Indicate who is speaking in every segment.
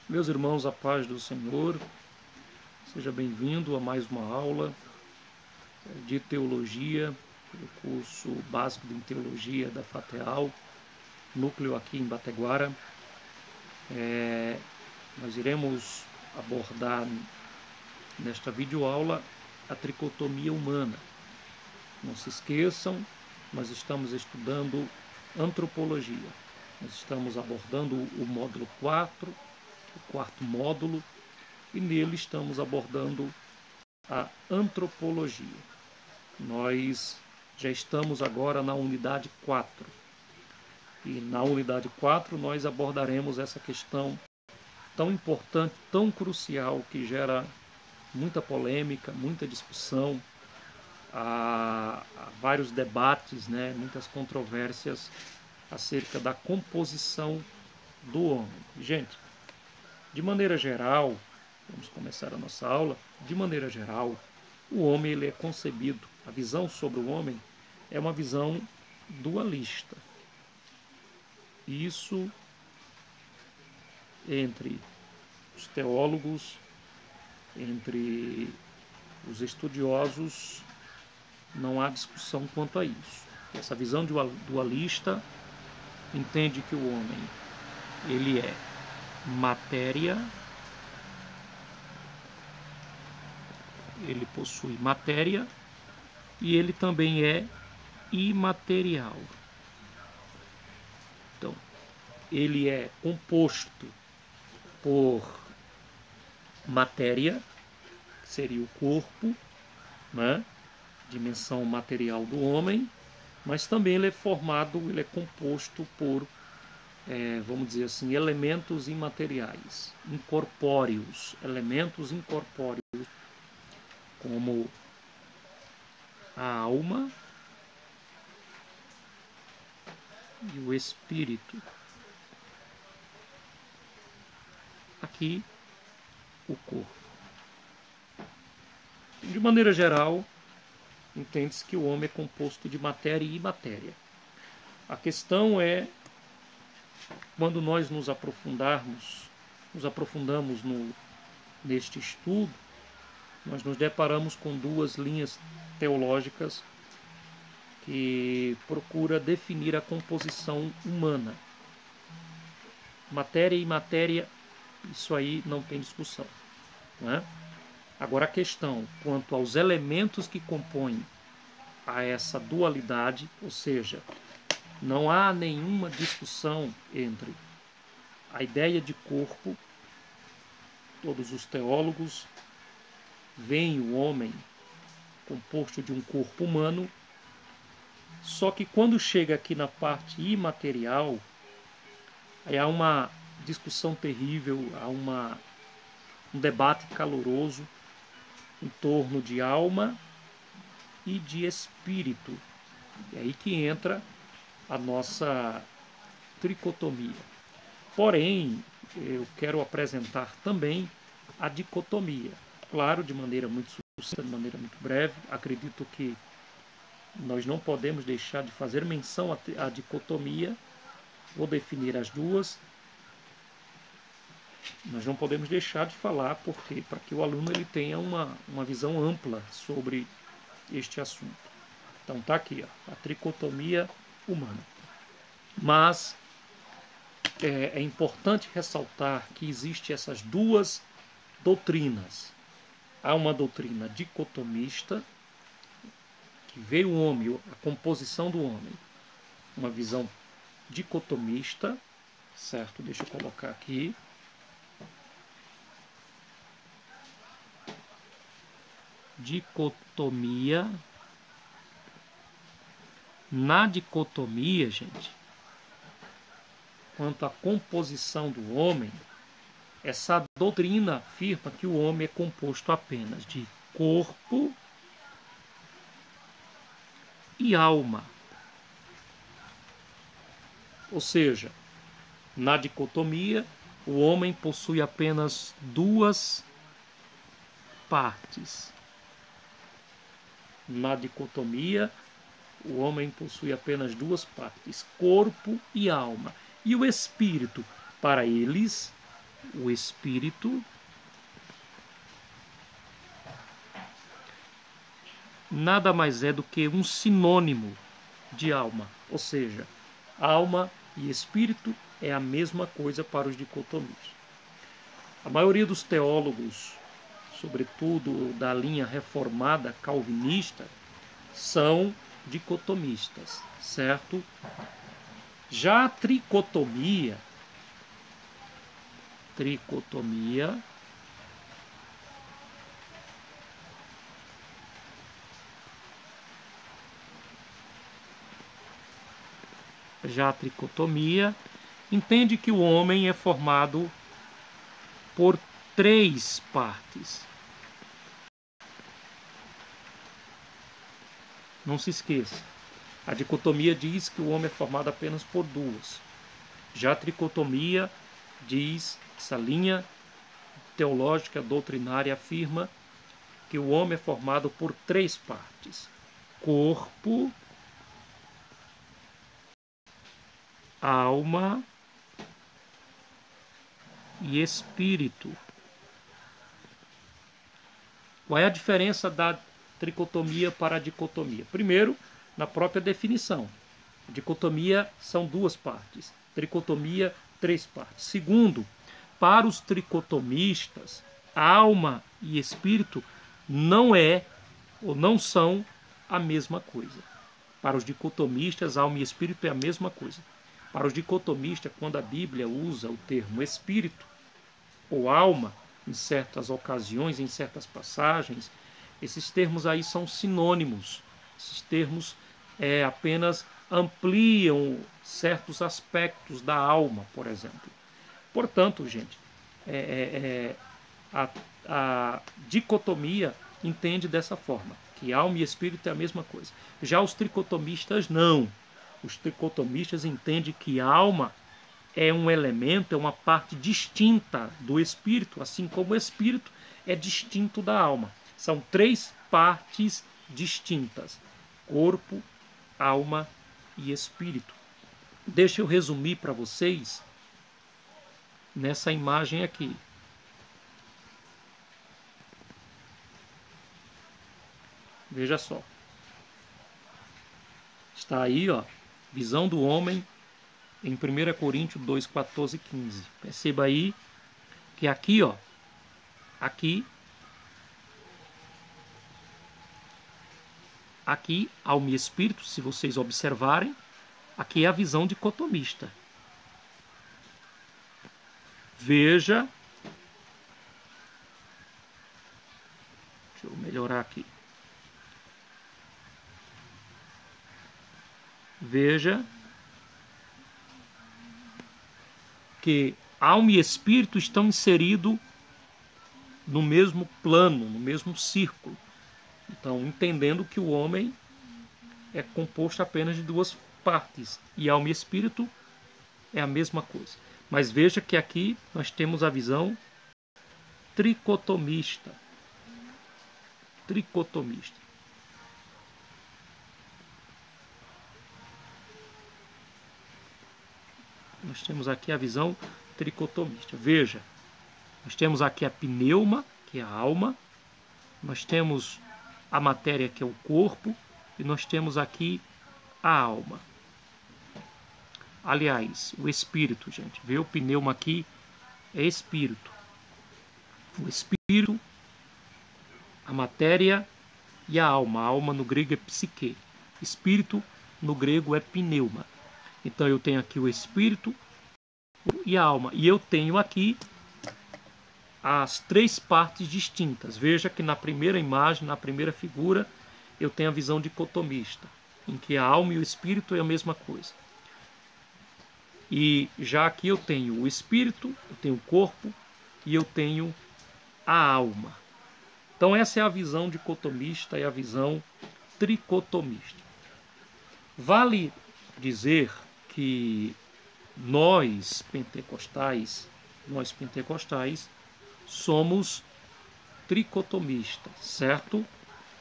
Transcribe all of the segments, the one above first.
Speaker 1: Meus irmãos, a paz do Senhor, seja bem-vindo a mais uma aula de teologia, do curso básico de teologia da FATEAL, núcleo aqui em Bateguara. Nós iremos abordar nesta videoaula a tricotomia humana. Não se esqueçam, nós estamos estudando antropologia. Nós estamos abordando o módulo 4, o quarto módulo, e nele estamos abordando a antropologia. Nós já estamos agora na unidade 4. E na unidade 4 nós abordaremos essa questão tão importante, tão crucial, que gera muita polêmica, muita discussão, há vários debates, muitas controvérsias acerca da composição do homem. Gente, de maneira geral, vamos começar a nossa aula. De maneira geral, o homem ele é concebido, a visão sobre o homem é uma visão dualista. Isso entre os teólogos, entre os estudiosos, não há discussão quanto a isso. Essa visão dualista entende que o homem ele é matéria, ele possui matéria e ele também é imaterial. Então, ele é composto por matéria, que seria o corpo, dimensão material do homem, mas também ele é composto por, vamos dizer assim, elementos imateriais, incorpóreos, elementos incorpóreos, como a alma e o espírito. Aqui, o corpo. De maneira geral, entende-se que o homem é composto de matéria e imatéria. A questão é, quando nós nos aprofundamos neste estudo, nós nos deparamos com duas linhas teológicas que procura definir a composição humana. Matéria e imatéria, isso aí não tem discussão, Agora a questão quanto aos elementos que compõem a essa dualidade, ou seja, não há nenhuma discussão entre a ideia de corpo. Todos os teólogos veem o homem composto de um corpo humano, só que quando chega aqui na parte imaterial, aí há uma discussão terrível, há um debate caloroso em torno de alma e de espírito. É aí que entra a nossa tricotomia. Porém, eu quero apresentar também a dicotomia. Claro, de maneira muito sucinta, de maneira muito breve. Acredito que nós não podemos deixar de fazer menção à dicotomia. Vou definir as duas. Nós não podemos deixar de falar, porque para que o aluno ele tenha uma visão ampla sobre este assunto. Então está aqui, a tricotomia humana. Mas é importante ressaltar que existem essas duas doutrinas. Há uma doutrina dicotomista, que vê o homem, a composição do homem, uma visão dicotomista, certo? Deixa eu colocar aqui. Dicotomia. Na dicotomia, gente, quanto à composição do homem, essa doutrina afirma que o homem é composto apenas de corpo e alma. Ou seja, na dicotomia, o homem possui apenas duas partes. Na dicotomia, o homem possui apenas duas partes, corpo e alma. E o espírito, para eles, o espírito nada mais é do que um sinônimo de alma, ou seja, alma e espírito é a mesma coisa para os dicotomistas. A maioria dos teólogos, sobretudo da linha reformada calvinista, são dicotomistas, certo? Já a tricotomia entende que o homem é formado por três partes. Não se esqueça, a dicotomia diz que o homem é formado apenas por duas. Já a tricotomia diz, essa linha teológica doutrinária afirma que o homem é formado por três partes: corpo, alma e espírito. Qual é a diferença da tricotomia para a dicotomia? Primeiro, na própria definição. A dicotomia são duas partes, tricotomia, três partes. Segundo, para os tricotomistas, alma e espírito não é ou não são a mesma coisa. Para os dicotomistas, alma e espírito é a mesma coisa. Para os dicotomistas, quando a Bíblia usa o termo espírito ou alma, em certas ocasiões, em certas passagens, esses termos aí são sinônimos. Esses termos apenas ampliam certos aspectos da alma, por exemplo. Portanto, gente, a dicotomia entende dessa forma, que alma e espírito é a mesma coisa. Já os tricotomistas não. Os tricotomistas entendem que alma é um elemento, é uma parte distinta do espírito, assim como o espírito é distinto da alma. São três partes distintas: corpo, alma e espírito. Deixa eu resumir para vocês nessa imagem aqui. Veja só. Está aí, ó, visão do homem em 1 Coríntios 2, 14 e 15. Perceba aí que aqui, ó, aqui, alma e espírito, se vocês observarem, aqui é a visão dicotomista. Veja, deixa eu melhorar aqui. Veja que alma e espírito estão inseridos no mesmo plano, no mesmo círculo. Então, entendendo que o homem é composto apenas de duas partes, e alma e espírito é a mesma coisa. Mas veja que aqui nós temos a visão tricotomista. Nós temos aqui a visão tricotomista. Veja, nós temos aqui a pneuma, que é a alma, nós temos a matéria, que é o corpo, e nós temos aqui a alma. Aliás, o espírito, gente. Vê o pneuma aqui, é espírito. O espírito, a matéria e a alma. A alma no grego é psique. Espírito no grego é pneuma. Então eu tenho aqui o espírito e a alma. E eu tenho aqui as três partes distintas. Veja que na primeira imagem, na primeira figura, eu tenho a visão dicotomista, em que a alma e o espírito é a mesma coisa. E já aqui eu tenho o espírito, eu tenho o corpo e eu tenho a alma. Então essa é a visão dicotomista e a visão tricotomista. Vale dizer que nós pentecostais somos tricotomistas, certo?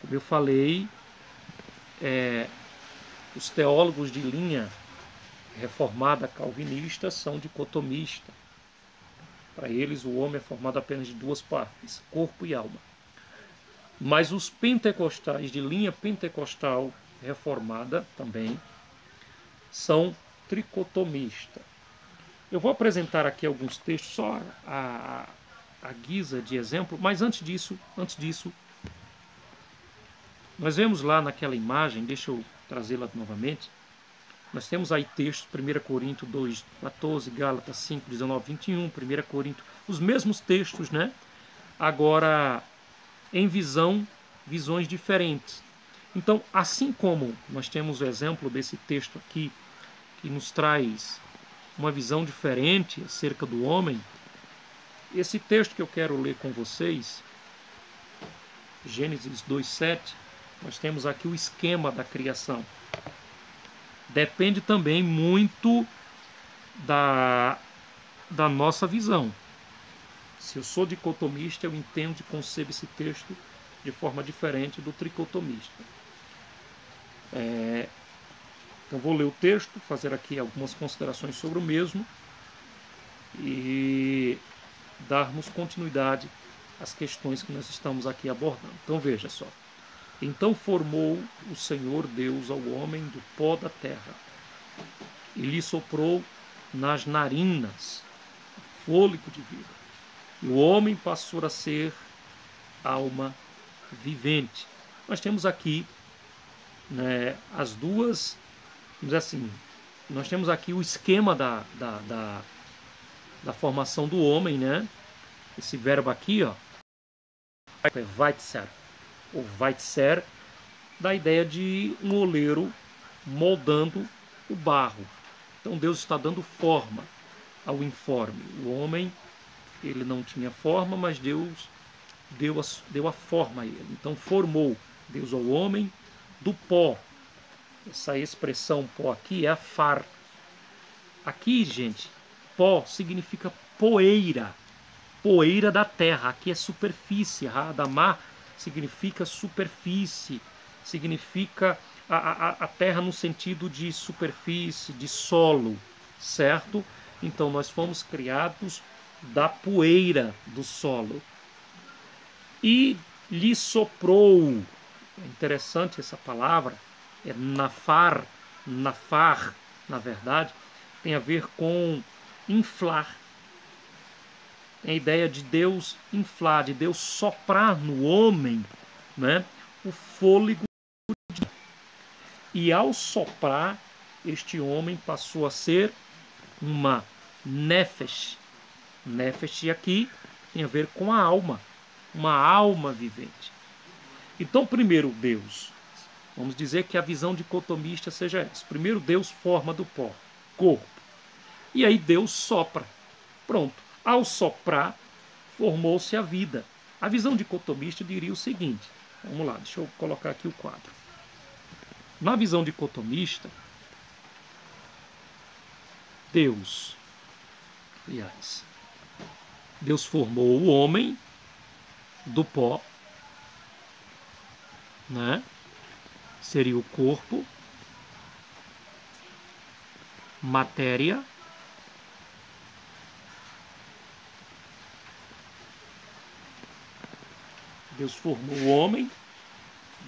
Speaker 1: Como eu falei, os teólogos de linha reformada calvinista são dicotomistas. Para eles, o homem é formado apenas de duas partes, corpo e alma. Mas os pentecostais, de linha pentecostal reformada também, são tricotomistas. Eu vou apresentar aqui alguns textos, só a guisa de exemplo, mas antes disso, nós vemos lá naquela imagem, deixa eu trazê-la novamente, nós temos aí textos, 1 Coríntios 2, 14, Gálatas 5, 19, 21, 1 Coríntios, os mesmos textos, né? Agora, em visões diferentes. Então, assim como nós temos o exemplo desse texto aqui, que nos traz uma visão diferente acerca do homem, esse texto que eu quero ler com vocês, Gênesis 2:7, nós temos aqui o esquema da criação. Depende também muito da nossa visão. Se eu sou dicotomista, eu entendo e concebo esse texto de forma diferente do tricotomista. Então vou ler o texto, fazer aqui algumas considerações sobre o mesmo e darmos continuidade às questões que nós estamos aqui abordando. Então veja só. Então formou o Senhor Deus ao homem do pó da terra e lhe soprou nas narinas fôlego de vida. E o homem passou a ser alma vivente. Nós temos aqui, né, as duas, vamos dizer assim, nós temos aqui o esquema da formação do homem, né? Esse verbo aqui, ó, é Weitzer, ou Weitzer, da ideia de um oleiro moldando o barro. Então Deus está dando forma ao informe. O homem, ele não tinha forma, mas Deus deu a forma a ele. Então formou Deus ao homem do pó. Essa expressão pó aqui é afar. Aqui, gente, pó significa poeira. Poeira da terra. Aqui é superfície. Adamá significa superfície. Significa a terra no sentido de superfície, de solo, certo? Então nós fomos criados da poeira do solo. E lhe soprou, é interessante essa palavra, é nafar, na verdade, tem a ver com inflar. É a ideia de Deus inflar, de Deus soprar no homem, né, o fôlego. E ao soprar, este homem passou a ser uma nefesh. Nefesh aqui tem a ver com a alma, uma alma vivente. Então, primeiro Deus, vamos dizer que a visão dicotomista seja essa. Primeiro Deus forma do pó, corpo. E aí Deus sopra. Pronto. Ao soprar, formou-se a vida. A visão dicotomista diria o seguinte. Vamos lá, deixa eu colocar aqui o quadro. Na visão dicotomista, Deus formou o homem do pó, né? Seria o corpo, matéria, Deus formou o homem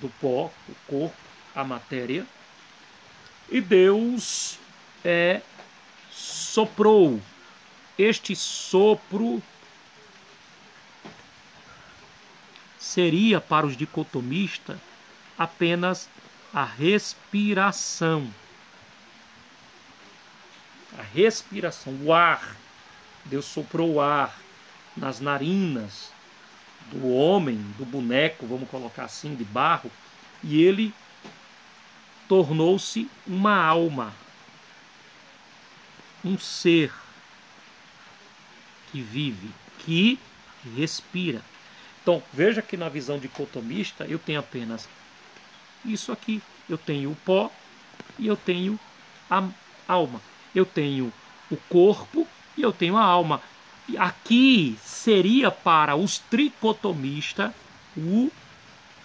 Speaker 1: do pó, o corpo, a matéria, e Deus soprou. Este sopro seria para os dicotomistas apenas a respiração. A respiração, o ar. Deus soprou o ar nas narinas do homem, do boneco, vamos colocar assim, de barro, e ele tornou-se uma alma, um ser que vive, que respira. Então, veja que na visão dicotomista eu tenho apenas isso aqui. Eu tenho o pó e eu tenho a alma. Eu tenho o corpo e eu tenho a alma. E aqui seria para os tricotomistas o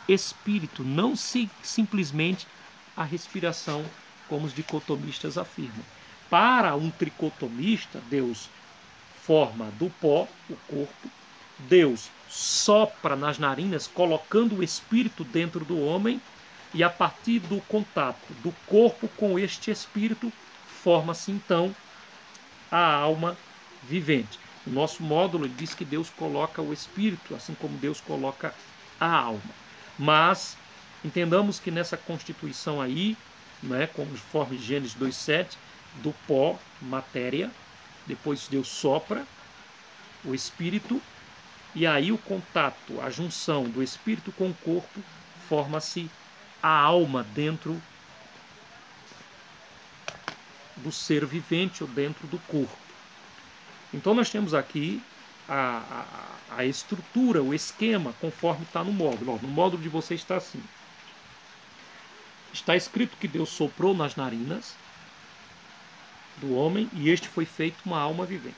Speaker 1: espírito, não simplesmente a respiração, como os dicotomistas afirmam. Para um tricotomista, Deus forma do pó, o corpo. Deus sopra nas narinas, colocando o espírito dentro do homem, e a partir do contato do corpo com este espírito, forma-se então a alma vivente. O nosso módulo diz que Deus coloca o espírito, assim como Deus coloca a alma. Mas entendamos que nessa constituição aí, né, conforme Gênesis 2:7, do pó, matéria, depois Deus sopra o espírito, e aí o contato, a junção do espírito com o corpo, forma-se a alma dentro do ser vivente ou dentro do corpo. Então nós temos aqui a estrutura, o esquema, conforme está no módulo. No módulo de vocês está assim. Está escrito que Deus soprou nas narinas do homem e este foi feito uma alma vivente.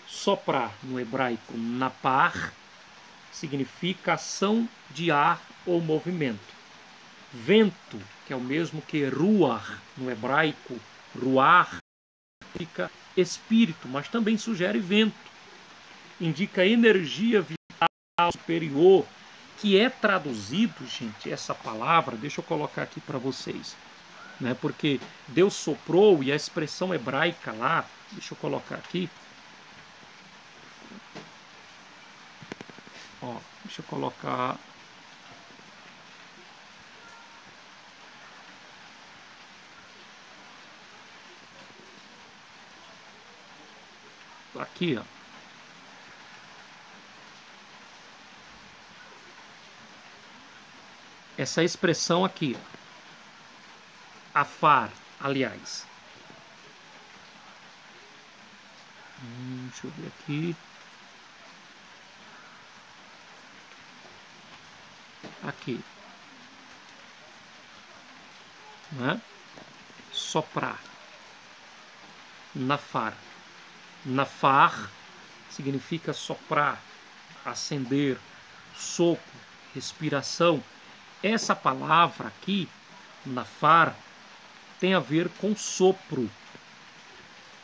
Speaker 1: Soprar, no hebraico, napar, significa ação de ar ou movimento. Vento, que é o mesmo que ruar, no hebraico, ruar, significa espírito, mas também sugere vento. Indica energia vital superior, que é traduzido, gente, essa palavra, deixa eu colocar aqui para vocês, né? Porque Deus soprou e a expressão hebraica lá, deixa eu colocar aqui, ó, deixa eu colocar aqui, ó. Essa expressão aqui, afar, aliás. Deixa eu ver aqui. Aqui. Né? Soprar. Nafar. Nafar significa soprar, acender, sopro, respiração. Essa palavra aqui, nafar, tem a ver com sopro.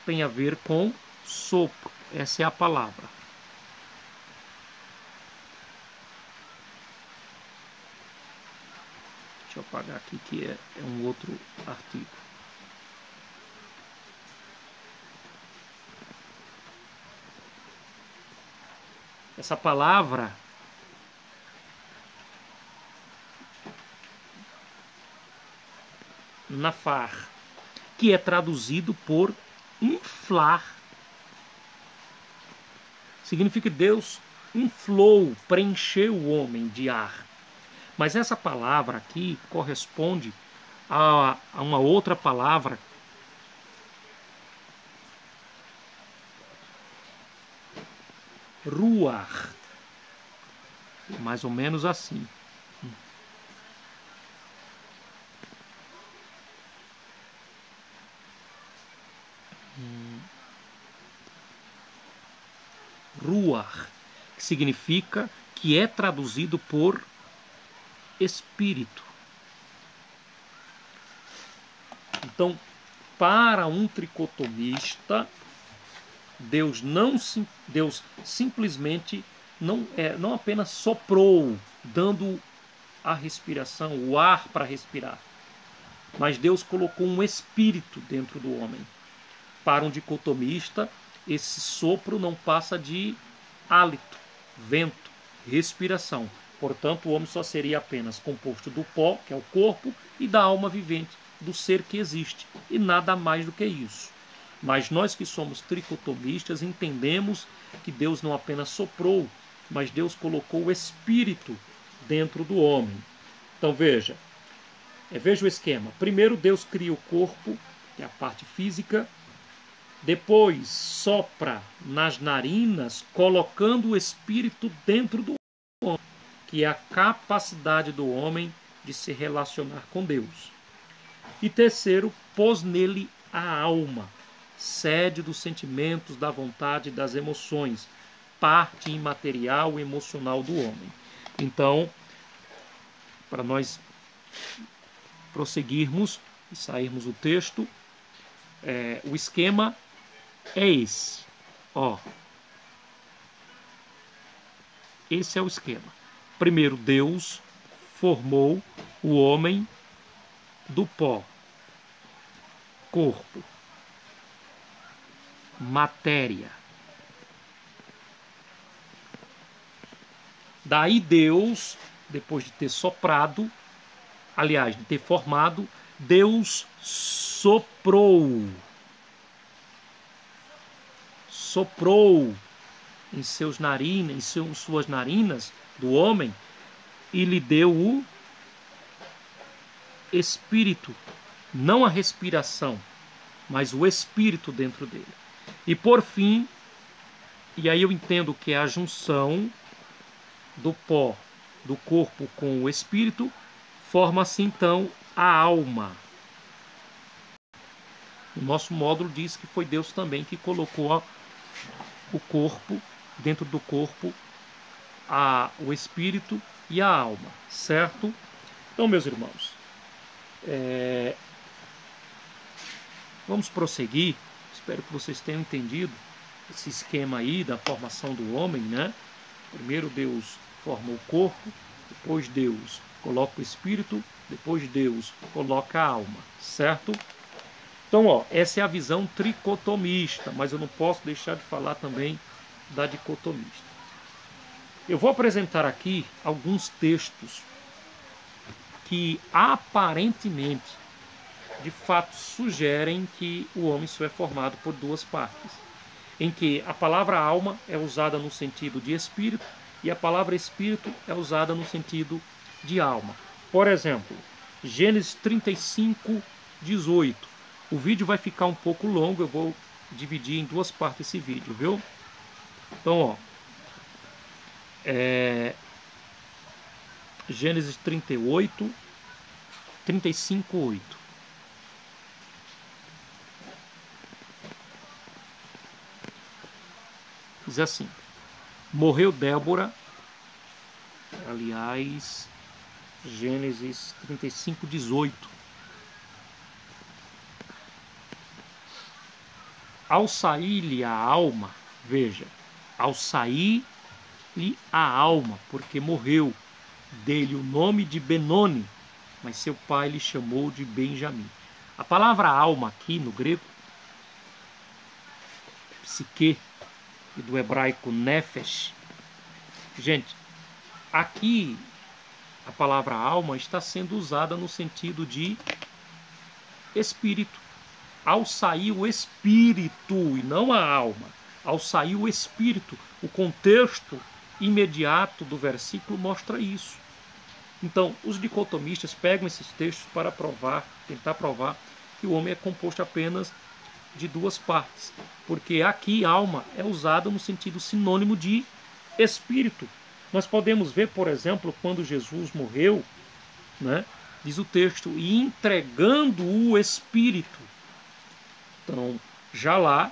Speaker 1: Tem a ver com sopro. Essa é a palavra. Deixa eu apagar aqui que é um outro artigo. Essa palavra nafar, que é traduzido por inflar. Significa que Deus inflou, preencheu o homem de ar. Mas essa palavra aqui corresponde a uma outra palavra ruar, mais ou menos assim. Ruar, que significa, que é traduzido por espírito. Então, para um tricotomista, Deus simplesmente não apenas soprou, dando a respiração, o ar para respirar, mas Deus colocou um espírito dentro do homem. Para um dicotomista, esse sopro não passa de hálito, vento, respiração. Portanto, o homem só seria apenas composto do pó, que é o corpo, e da alma vivente, do ser que existe, e nada mais do que isso. Mas nós que somos tricotomistas entendemos que Deus não apenas soprou, mas Deus colocou o espírito dentro do homem. Então veja o esquema. Primeiro Deus cria o corpo, que é a parte física, depois sopra nas narinas, colocando o espírito dentro do homem, que é a capacidade do homem de se relacionar com Deus. E terceiro, pôs nele a alma, sede dos sentimentos, da vontade e das emoções, parte imaterial e emocional do homem. Então, para nós prosseguirmos e sairmos do texto, o esquema é esse. Ó, esse é o esquema. Primeiro, Deus formou o homem do pó, corpo, matéria. Daí Deus, depois de ter soprado, aliás, de ter formado, Deus soprou em suas narinas do homem e lhe deu o espírito, não a respiração, mas o espírito dentro dele. E por fim, e aí eu entendo que é a junção do pó do corpo com o espírito, forma-se então a alma. O nosso módulo diz que foi Deus também que colocou o corpo, dentro do corpo, o espírito e a alma, certo? Então, meus irmãos, vamos prosseguir. Espero que vocês tenham entendido esse esquema aí da formação do homem, né? Primeiro Deus forma o corpo, depois Deus coloca o espírito, depois Deus coloca a alma, certo? Então, ó, essa é a visão tricotomista, mas eu não posso deixar de falar também da dicotomista. Eu vou apresentar aqui alguns textos que aparentemente, de fato, sugerem que o homem só é formado por duas partes, em que a palavra alma é usada no sentido de espírito e a palavra espírito é usada no sentido de alma. Por exemplo, Gênesis 35, 18. O vídeo vai ficar um pouco longo, eu vou dividir em duas partes esse vídeo, viu? Então, ó, Gênesis 35, 8. Diz assim: morreu Débora, aliás, Gênesis 35, 18. Ao sair-lhe a alma, veja, ao sair-lhe a alma, porque morreu, dele o nome de Benoni, mas seu pai lhe chamou de Benjamim. A palavra alma aqui no grego, psique, e do hebraico nefesh. Gente, aqui a palavra alma está sendo usada no sentido de espírito. Ao sair o espírito e não a alma, ao sair o espírito, o contexto imediato do versículo mostra isso. Então, os dicotomistas pegam esses textos para tentar provar que o homem é composto apenas de duas partes, porque aqui alma é usada no sentido sinônimo de espírito. Nós podemos ver, por exemplo, quando Jesus morreu, né, diz o texto, e entregando o espírito. Então, já lá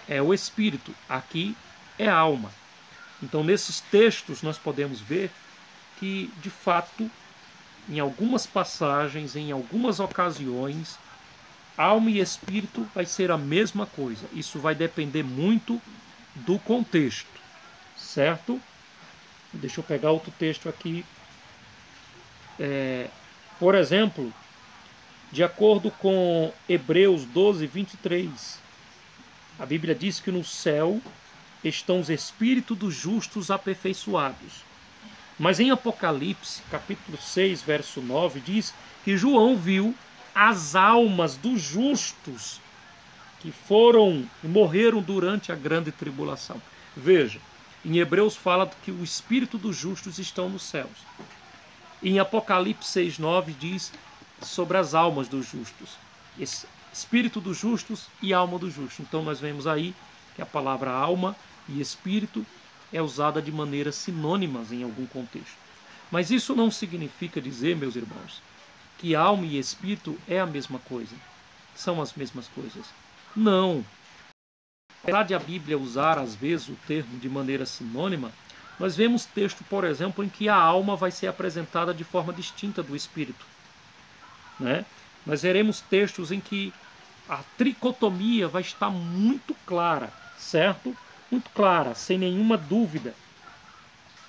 Speaker 1: é o espírito, aqui é a alma. Então, nesses textos nós podemos ver que, de fato, em algumas passagens, em algumas ocasiões, alma e espírito vai ser a mesma coisa. Isso vai depender muito do contexto, certo? Deixa eu pegar outro texto aqui. Por exemplo, de acordo com Hebreus 12, 23, a Bíblia diz que no céu estão os espíritos dos justos aperfeiçoados. Mas em Apocalipse, capítulo 6, verso 9, diz que João viu as almas dos justos que morreram durante a grande tribulação. Veja, em Hebreus fala que o espírito dos justos estão nos céus. Em Apocalipse 6, 9 diz sobre as almas dos justos. Espírito dos justos e alma dos justos. Então nós vemos aí que a palavra alma e espírito é usada de maneiras sinônimas em algum contexto. Mas isso não significa dizer, meus irmãos, que alma e espírito é a mesma coisa. São as mesmas coisas. Não. Apesar de a Bíblia usar às vezes o termo de maneira sinônima, nós vemos texto, por exemplo, em que a alma vai ser apresentada de forma distinta do espírito, né? Nós veremos textos em que a tricotomia vai estar muito clara. certo? Muito clara, sem nenhuma dúvida,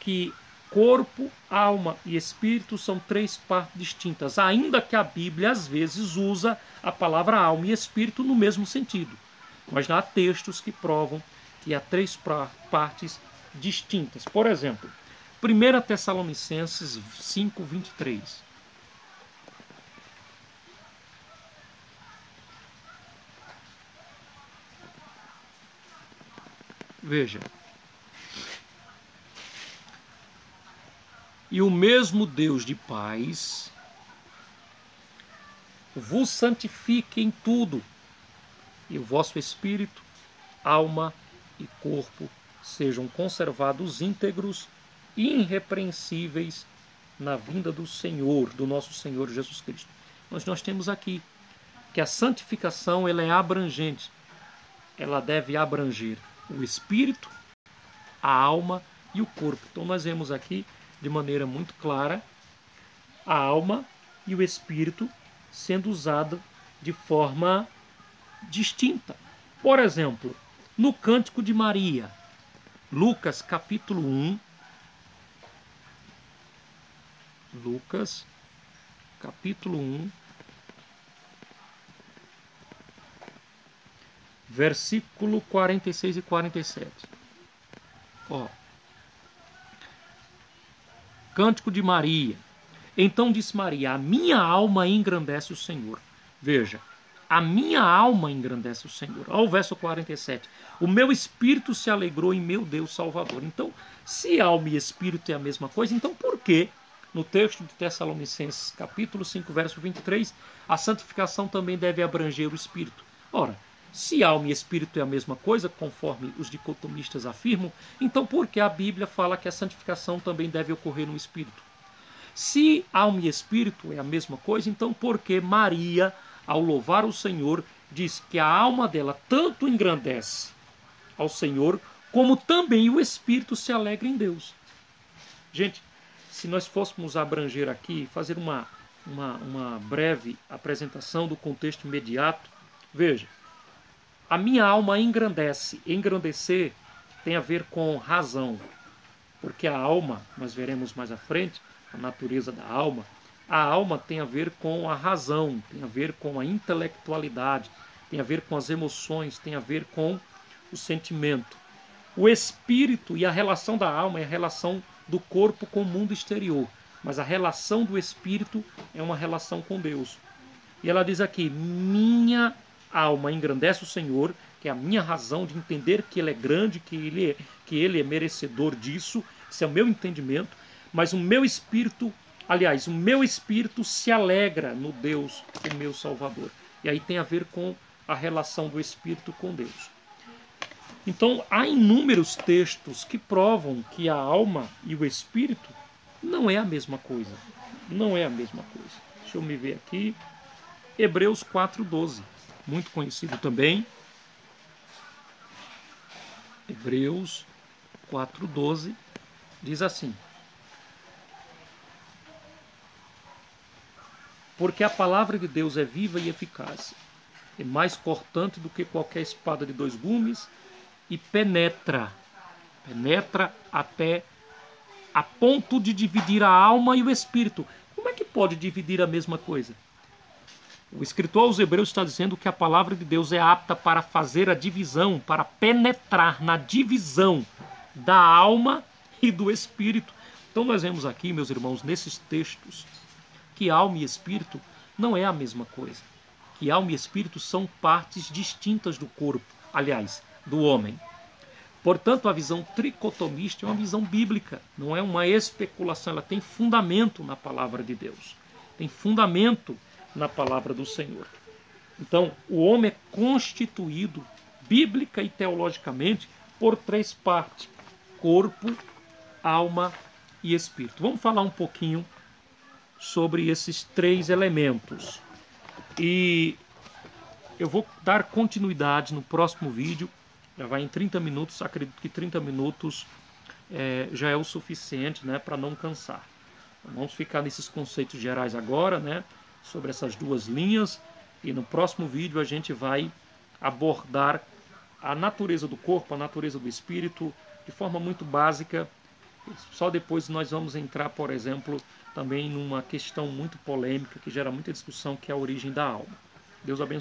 Speaker 1: que corpo, alma e espírito são três partes distintas, ainda que a Bíblia às vezes usa a palavra alma e espírito no mesmo sentido. Mas há textos que provam que há três partes distintas. Por exemplo, 1 Tessalonicenses 5, 23. Veja. E o mesmo Deus de paz vos santifique em tudo, e o vosso espírito, alma e corpo sejam conservados íntegros e irrepreensíveis na vinda do Senhor, do nosso Senhor Jesus Cristo. Mas nós temos aqui que a santificação ela é abrangente. Ela deve abranger o espírito, a alma e o corpo. Então nós vemos aqui de maneira muito clara a alma e o espírito sendo usado de forma distinta. Por exemplo, no Cântico de Maria, Lucas capítulo 1, Lucas capítulo 1, versículo 46 e 47. Cântico de Maria. Então disse Maria: a minha alma engrandece o Senhor. Veja, a minha alma engrandece o Senhor. Olha o verso 47. O meu espírito se alegrou em meu Deus Salvador. Então, se alma e espírito é a mesma coisa, então por que no texto de Tessalonicenses, capítulo 5, verso 23, a santificação também deve abranger o espírito? Ora, se alma e espírito é a mesma coisa, conforme os dicotomistas afirmam, então por que a Bíblia fala que a santificação também deve ocorrer no espírito? Se alma e espírito é a mesma coisa, então por que Maria, ao louvar o Senhor, diz que a alma dela tanto engrandece ao Senhor, como também o espírito se alegra em Deus? Gente, se nós fôssemos abranger aqui, fazer uma breve apresentação do contexto imediato, veja, a minha alma engrandece. Engrandecer tem a ver com razão, porque a alma, nós veremos mais à frente, a natureza da alma, a alma tem a ver com a razão, tem a ver com a intelectualidade, tem a ver com as emoções, tem a ver com o sentimento. O espírito e a relação da alma é a relação do corpo com o mundo exterior, mas a relação do espírito é uma relação com Deus. E ela diz aqui: minha alma engrandece o Senhor, que é a minha razão de entender que Ele é grande, que Ele é merecedor disso, esse é o meu entendimento, mas o meu espírito, aliás, o meu espírito se alegra no Deus, o meu Salvador. E aí tem a ver com a relação do espírito com Deus. Então, há inúmeros textos que provam que a alma e o espírito não é a mesma coisa. Não é a mesma coisa. Deixa eu me ver aqui. Hebreus 4:12. Muito conhecido também. Hebreus 4:12 diz assim: porque a palavra de Deus é viva e eficaz, é mais cortante do que qualquer espada de dois gumes e penetra até a ponto de dividir a alma e o espírito. Como é que pode dividir a mesma coisa? O escritor aos Hebreus está dizendo que a palavra de Deus é apta para fazer a divisão, para penetrar na divisão da alma e do espírito. Então nós vemos aqui, meus irmãos, nesses textos, que alma e espírito não é a mesma coisa. Que alma e espírito são partes distintas do corpo, aliás, do homem. Portanto, a visão tricotomista é uma visão bíblica, não é uma especulação, ela tem fundamento na palavra de Deus. Tem fundamento na palavra do Senhor. Então, o homem é constituído, bíblica e teologicamente, por três partes: corpo, alma e espírito. Vamos falar um pouquinho sobre esses três elementos. E eu vou dar continuidade no próximo vídeo. Já vai em 30 minutos, acredito que 30 minutos já é o suficiente, né, para não cansar. Vamos ficar nesses conceitos gerais agora, né, sobre essas duas linhas, e no próximo vídeo a gente vai abordar a natureza do corpo, a natureza do espírito, de forma muito básica. Só depois nós vamos entrar, por exemplo, também numa questão muito polêmica, que gera muita discussão, que é a origem da alma. Deus abençoe.